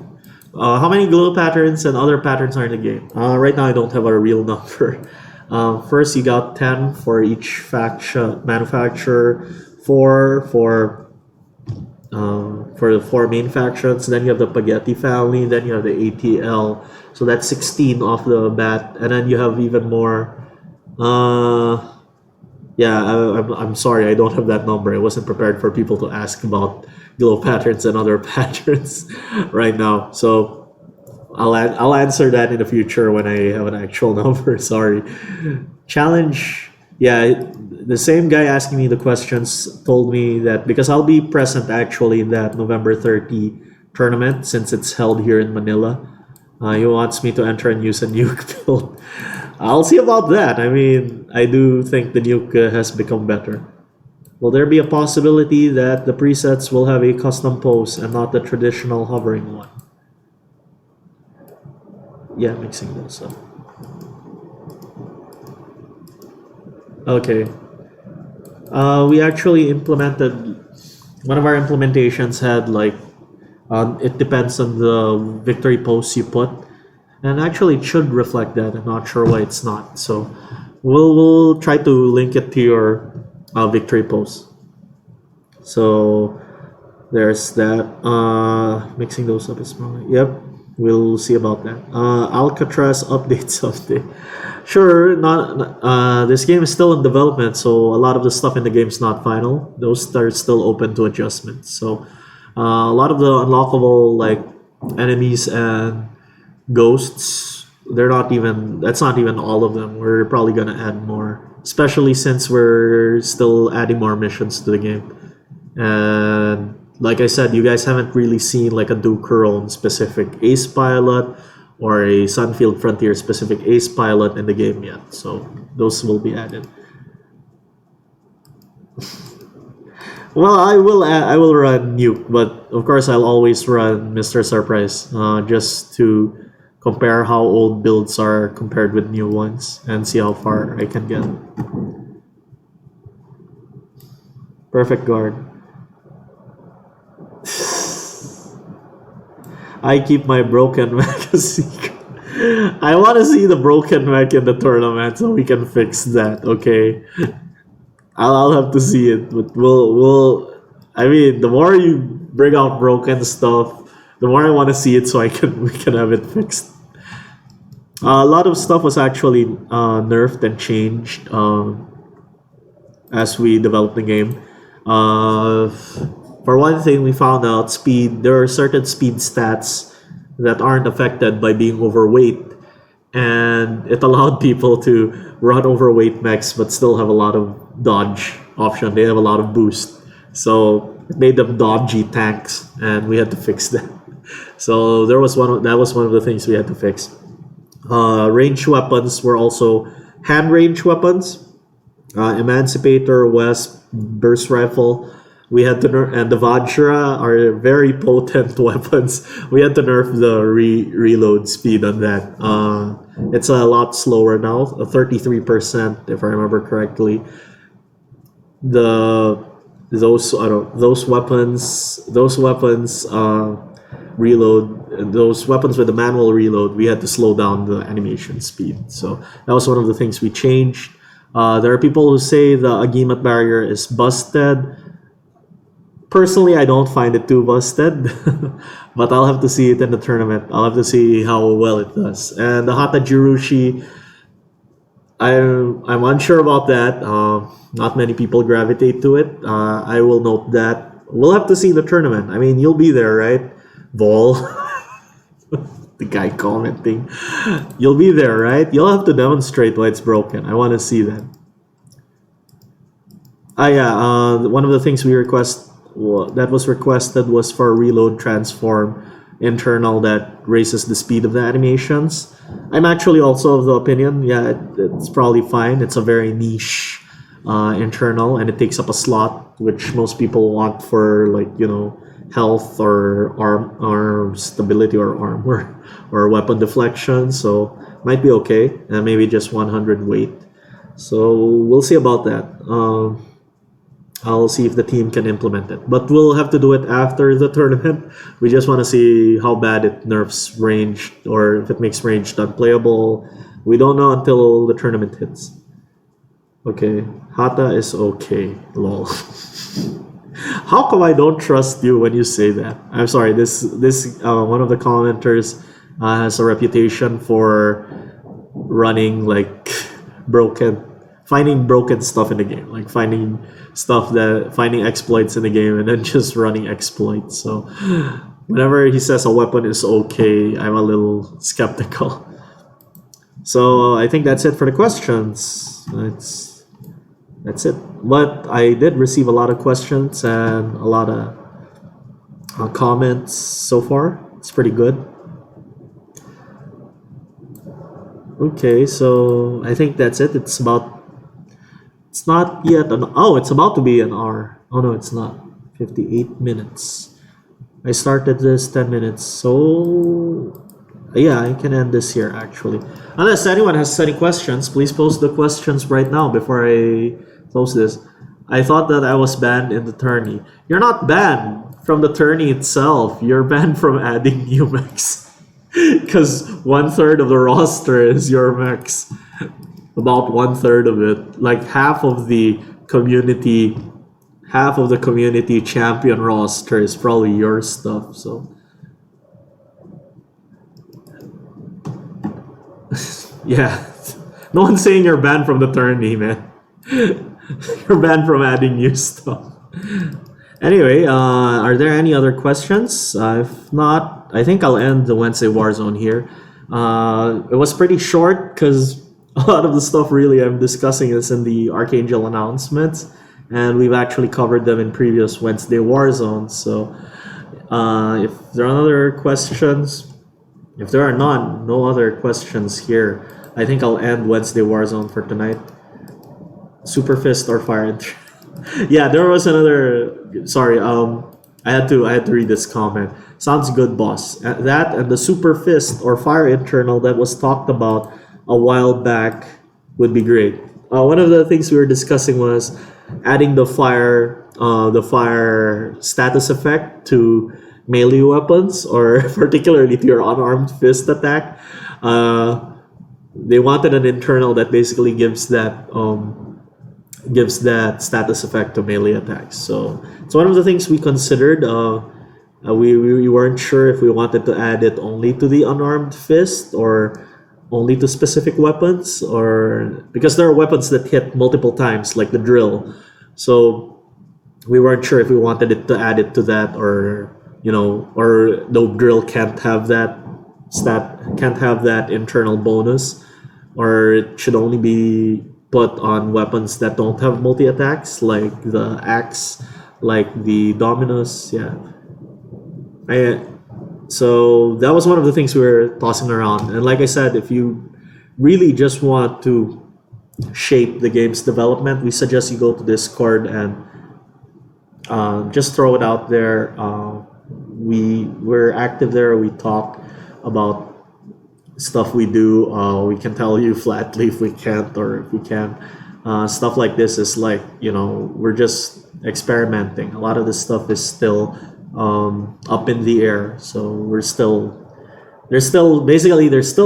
[SPEAKER 1] How many glow patterns and other patterns are in the game? Right now, I don't have a real number. First, you got 10 for each faction manufacturer, 4 for the 4 main factions. Then you have the Spaghetti family. Then you have the ATL. So that's 16 off the bat, and then you have even more. Yeah, I'm sorry, I don't have that number. I wasn't prepared for people to ask about glow patterns and other patterns right now. So I'll answer that in the future when I have an actual number. Sorry. Challenge. Yeah, the same guy asking me the questions told me that because I'll be present actually in that November 30 tournament since it's held here in Manila. He wants me to enter and use a nuke build. I'll see about that. I mean, I do think the nuke has become better. Will there be a possibility that the presets will have a custom pose and not the traditional hovering one? Yeah, mixing those up. Okay. We actually implemented, one of our implementations had like, it depends on the victory pose you put. And actually it should reflect that. I'm not sure why it's not. So we'll try to link it to your victory pose. So there's that. Mixing those up is wrong. Yep, we'll see about that. Alcatraz updates update. Sure, not. This game is still in development, so a lot of the stuff in the game is not final. Those are still open to adjustment. So a lot of the unlockable like enemies and ghosts, they're not even. That's not even all of them. We're probably gonna add more, especially since we're still adding more missions to the game. And like I said, you guys haven't really seen like a Dukeron specific ace pilot or a Sunfield Frontier specific ace pilot in the game yet. So those will be added. Well, I will run nuke, but of course I'll always run Mr. Surprise just to compare how old builds are compared with new ones and see how far I can get. Perfect guard. I keep my broken mech a secret. I want to see the broken mech in the tournament so we can fix that. Okay, I'll have to see it, but we'll. I mean, the more you bring out broken stuff, the more I want to see it so we can have it fixed. A lot of stuff was actually nerfed and changed as we developed the game. For one thing, we found out speed. There are certain speed stats that aren't affected by being overweight, and it allowed people to run overweight mechs but still have a lot of dodge option. They have a lot of boost, so it made them dodgy tanks, and we had to fix that. So that was one of the things we had to fix. Range weapons were also hand range weapons. Emancipator, Wesp, Burst Rifle. We had to nerf, and the Vajra are very potent weapons. We had to nerf the reload speed on that. It's a lot slower now, 33% if I remember correctly. Those weapons reload. Those weapons with the manual reload, we had to slow down the animation speed. So that was one of the things we changed. There are people who say the Agimat barrier is busted. Personally, I don't find it too busted, but I'll have to see it in the tournament. I'll have to see how well it does. And the Hata Jirushi, I'm unsure about that. Not many people gravitate to it. I will note that. We'll have to see the tournament. I mean, you'll be there, right? Vol. The guy commenting. You'll be there, right? You'll have to demonstrate why it's broken. I want to see that. One of the things that was requested was for a reload transform internal that raises the speed of the animations. I'm actually also of the opinion, it's probably fine. It's a very niche internal, and it takes up a slot, which most people want for health or arm stability or armor or weapon deflection. So might be okay, and maybe just 100 weight. So we'll see about that. I'll see if the team can implement it, but we'll have to do it after the tournament. We just want to see how bad it nerfs range, or if it makes ranged unplayable. We don't know until the tournament hits. Okay, Hata is okay. Lol. How come I don't trust you when you say that? I'm sorry. This one of the commenters has a reputation for running like broken finding broken stuff in the game, like finding exploits in the game and then just running exploits. So whenever he says a weapon is okay, I'm a little skeptical. So I think that's it for the questions. That's it. But I did receive a lot of questions and a lot of comments so far. It's pretty good. Okay, so I think that's it. It's not yet it's about to be an hour. Oh no, it's not. 58 minutes. I started this 10 minutes, so yeah, I can end this here actually. Unless anyone has any questions, please post the questions right now before I close this. I thought that I was banned in the tourney. You're not banned from the tourney itself. You're banned from adding new mechs. Because 1/3 of the roster is your mechs. About 1/3 of it. Like half of the community champion roster is probably your stuff, so yeah. No one's saying you're banned from the tourney, man. You're banned from adding new stuff. Anyway, are there any other questions? If not, I think I'll end the Wednesday Warzone here. It was pretty short because a lot of the stuff really I'm discussing is in the Archangel announcements, and we've actually covered them in previous Wednesday Warzone. So if there are other questions, if there are no other questions here, I think I'll end Wednesday Warzone for tonight. Super Fist or Fire? Yeah, there was another. Sorry, I had to read this comment. Sounds good, boss. That and the Super Fist or Fire internal that was talked about a while back would be great. One of the things we were discussing was adding the fire status effect to melee weapons, or particularly to your unarmed fist attack. They wanted an internal that basically gives that status effect to melee attacks. So it's one of the things we considered. We weren't sure if we wanted to add it only to the unarmed fist or only to specific weapons, or because there are weapons that hit multiple times, like the drill. So we weren't sure if we wanted it to add it to that, or or the drill can't have that internal bonus, or it should only be put on weapons that don't have multi attacks, like the axe, like the Dominus. Yeah. So that was one of the things we were tossing around. And like I said, if you really just want to shape the game's development, we suggest you go to Discord and just throw it out there. We're active there. We talk about stuff we do. We can tell you flatly if we can't or if we can. Stuff like this is like, we're just experimenting. A lot of this stuff is still up in the air, so there's still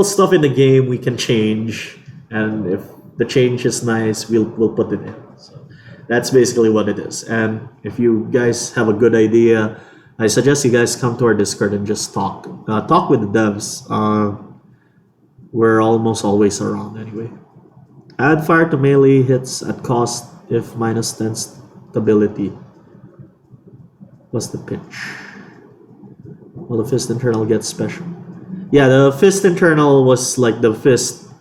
[SPEAKER 1] stuff in the game we can change, and if the change is nice, we'll put it in. So that's basically what it is. And if you guys have a good idea, I suggest you guys come to our Discord and just talk with the devs. We're almost always around anyway. Add fire to melee hits at cost if minus 10 stability. What's the pitch? Well, the fist internal gets special. Yeah, the fist internal was like the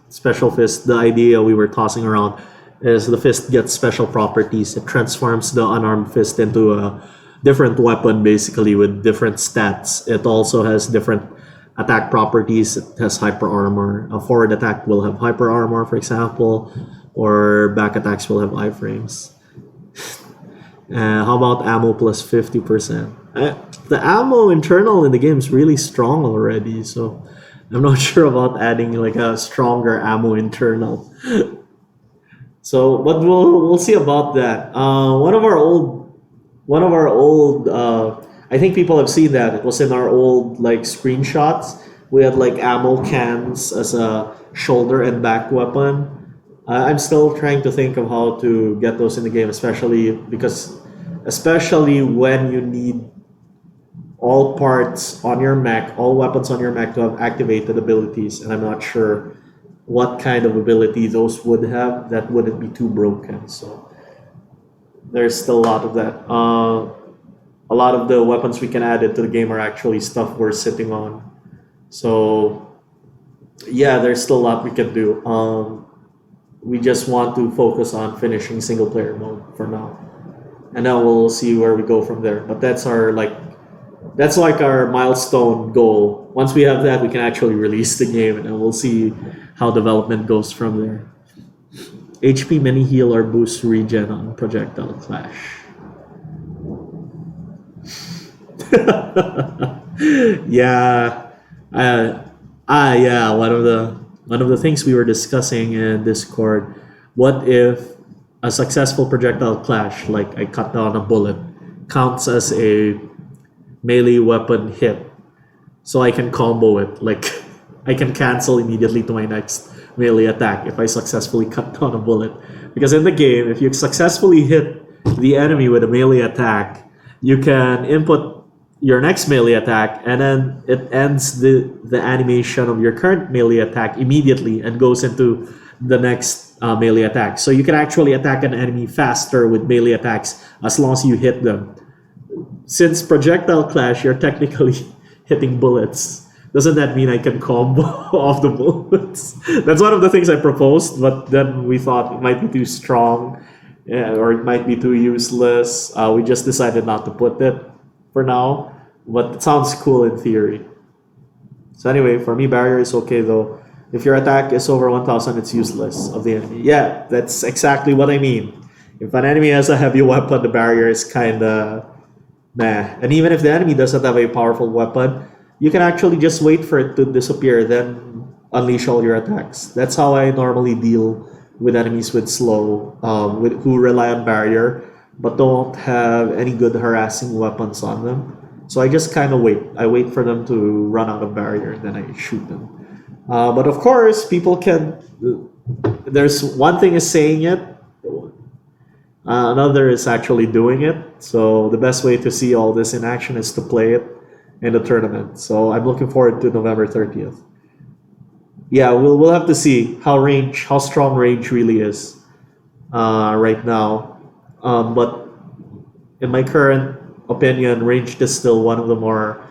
[SPEAKER 1] special fist. The idea we were tossing around is the fist gets special properties. It transforms the unarmed fist into a different weapon, basically, with different stats. It also has different attack properties. It has hyper armor. A forward attack will have hyper armor, for example, or back attacks will have iframes. How about ammo plus 50%? The ammo internal in the game is really strong already, so I'm not sure about adding like a stronger ammo internal. So, but we'll see about that. One of our old I think people have seen that. It was in our old like screenshots. We had like ammo cans as a shoulder and back weapon. I'm still trying to think of how to get those in the game, especially when you need all parts on your mech, all weapons on your mech to have activated abilities, and I'm not sure what kind of ability those would have that wouldn't be too broken. So there's still a lot of that. A lot of the weapons we can add into the game are actually stuff we're sitting on. So yeah, there's still a lot we can do. We just want to focus on finishing single player mode for now, and then we'll see where we go from there. But that's like our milestone goal. Once we have that, we can actually release the game, and then we'll see how development goes from there. HP mini heal or boost regen on projectile clash. Yeah, yeah. One of the things we were discussing in Discord. What if a successful projectile clash, like I cut down a bullet, counts as a melee weapon hit, so I can combo it. Like I can cancel immediately to my next melee attack if I successfully cut down a bullet. Because in the game, if you successfully hit the enemy with a melee attack, you can input your next melee attack, and then it ends the animation of your current melee attack immediately and goes into the next melee attack. So you can actually attack an enemy faster with melee attacks as long as you hit them. Since projectile clash, you're technically hitting bullets. Doesn't that mean I can combo off the bullets? That's one of the things I proposed, but then we thought it might be too strong, yeah, or it might be too useless. We just decided not to put it for now, but it sounds cool in theory. So anyway, for me, barrier is okay though. If your attack is over 1000, it's useless of the enemy. Yeah, that's exactly what I mean. If an enemy has a heavy weapon, the barrier is kinda meh. And even if the enemy doesn't have a powerful weapon, you can actually just wait for it to disappear, then unleash all your attacks. That's how I normally deal with enemies with slow, who rely on barrier, but don't have any good harassing weapons on them. So I just kind of wait. I wait for them to run out of barrier, and then I shoot them. But of course, people can. There's one thing is saying it, another is actually doing it. So the best way to see all this in action is to play it in the tournament. So I'm looking forward to November 30th. Yeah, we'll have to see how strong range really is right now. But in my current opinion, ranged is still one of the more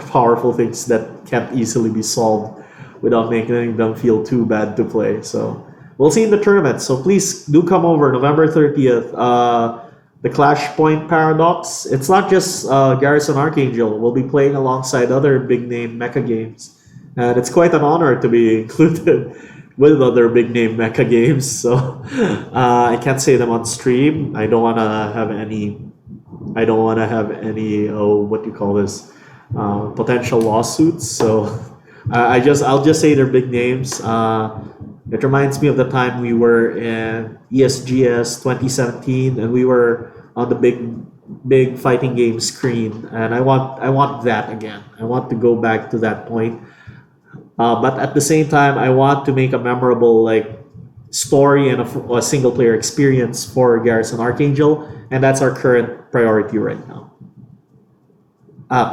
[SPEAKER 1] powerful things that can't easily be solved without making them feel too bad to play. So we'll see in the tournament. So please do come over November 30th. The Clash Point Paradox. It's not just Garrison Archangel. We'll be playing alongside other big name mecha games, and it's quite an honor to be included with other big name mecha games. So I can't say them on stream. I don't want to have any. What do you call this? Potential lawsuits. So I'll just say they're big names. It reminds me of the time we were in ESGS 2017, and we were on the big fighting game screen. And I want that again. I want to go back to that point. But at the same time, I want to make a memorable story and a single player experience for Garrison Archangel, and that's our current priority right now.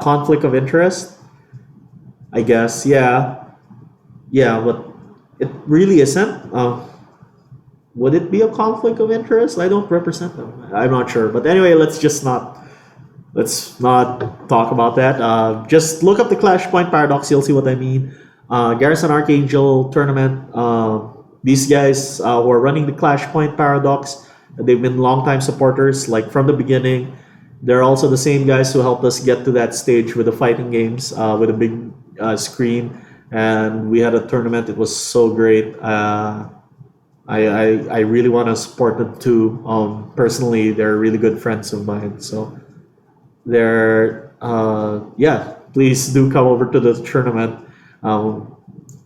[SPEAKER 1] Conflict of interest, I guess. Yeah, but it really isn't. Would it be a conflict of interest? I don't represent them. I'm not sure. But anyway, let's not talk about that. Just look up the Clash Point Paradox. You'll see what I mean. Garrison Archangel tournament. These guys were running the Clash Point Paradox. They've been longtime supporters, like from the beginning. They're also the same guys who helped us get to that stage with the fighting games, with a big screen. And we had a tournament. It was so great. I really want to support them too. Personally, they're really good friends of mine. So please do come over to the tournament.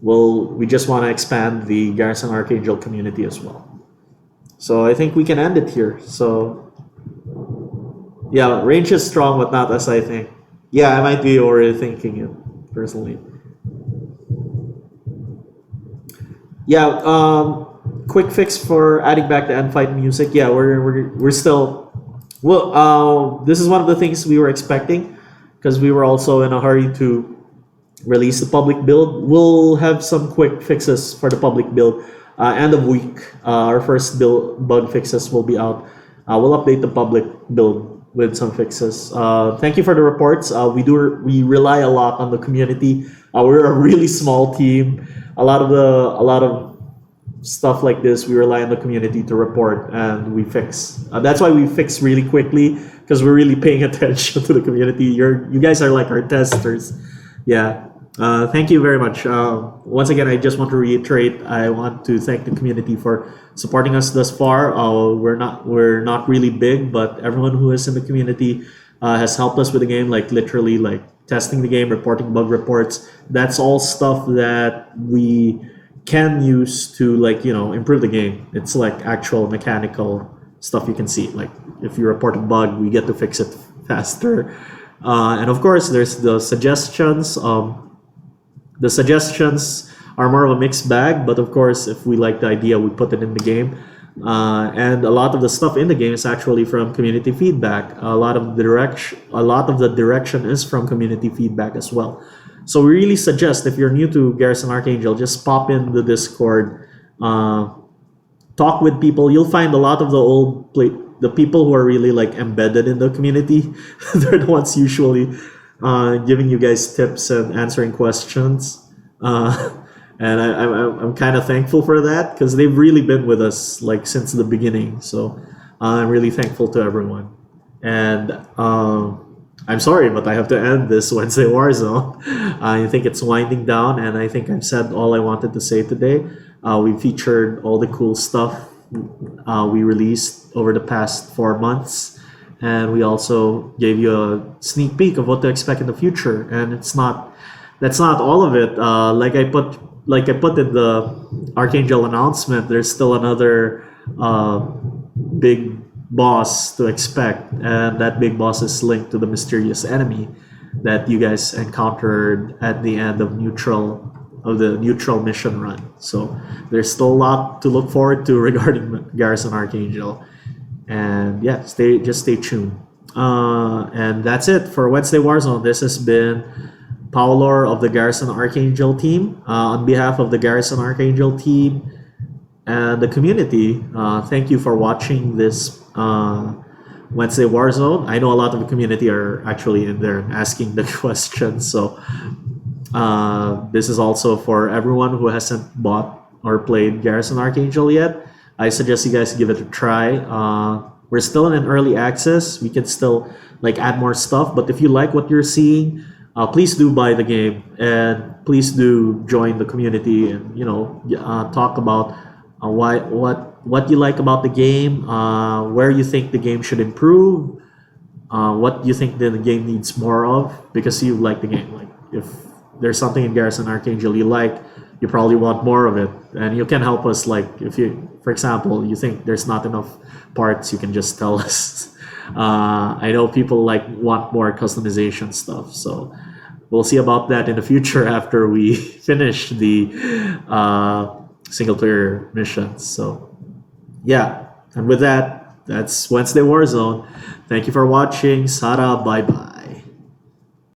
[SPEAKER 1] We just want to expand the Garrison Archangel community as well. So I think we can end it here. So yeah, range is strong, but not as I think. Yeah, I might be overthinking it personally. Yeah, quick fix for adding back the end fight music. Yeah, we're still this is one of the things we were expecting, because we were also in a hurry to release the public build. We'll have some quick fixes for the public build. End of week, our first build bug fixes will be out. We'll update the public build with some fixes. Thank you for the reports. We rely a lot on the community. We're a really small team. A lot of stuff like this, we rely on the community to report and we fix. That's why we fix really quickly, because we're really paying attention to the community. You guys are like our testers. Yeah. Thank you very much. Once again, I just want to reiterate, I want to thank the community for supporting us thus far. We're not really big, but everyone who is in the community has helped us with the game, like literally like testing the game, reporting bug reports. That's all stuff that we can use to, like, improve the game. It's like actual mechanical stuff you can see. Like if you report a bug, we get to fix it faster. And of course, there's the suggestions. The suggestions are more of a mixed bag, but of course, if we like the idea, we put it in the game. And a lot of the stuff in the game is actually from community feedback. A lot of the direction is from community feedback as well. So we really suggest, if you're new to Garrison Archangel, just pop in the Discord, talk with people. You'll find a lot of the people who are really like embedded in the community. They're the ones usually giving you guys tips and answering questions. And I'm kind of thankful for that, because they've really been with us like since the beginning. So I'm really thankful to everyone. And I'm sorry, but I have to end this Wednesday Warzone. I think it's winding down, and I think I've said all I wanted to say today. We featured all the cool stuff we released over the past 4 months, and we also gave you a sneak peek of what to expect in the future. And that's not all of it. Like I put in the Archangel announcement, there's still another big boss to expect, and that big boss is linked to the mysterious enemy that you guys encountered at the end of the neutral mission run. So there's still a lot to look forward to regarding Garrison Archangel. And yeah, stay tuned. And that's it for Wednesday Warzone. This has been Paolo of the Garrison Archangel team. On behalf of the Garrison Archangel team and the community, thank you for watching this Wednesday Warzone. I know a lot of the community are actually in there asking the questions, so this is also for everyone who hasn't bought or played Garrison Archangel yet. I suggest you guys give it a try. We're still in an early access. We can still like add more stuff, but if you like what you're seeing, please do buy the game, and please do join the community, and talk about what you like about the game, where you think the game should improve, what you think the game needs more of, because you like the game. Like if there's something in Garrison Archangel you like, you probably want more of it, and you can help us. Like if you, for example, you think there's not enough parts, you can just tell us. I know people want more customization stuff, so we'll see about that in the future after we finish the single player missions. So yeah, and with that, that's Wednesday Warzone. Thank you for watching. Sara, bye bye.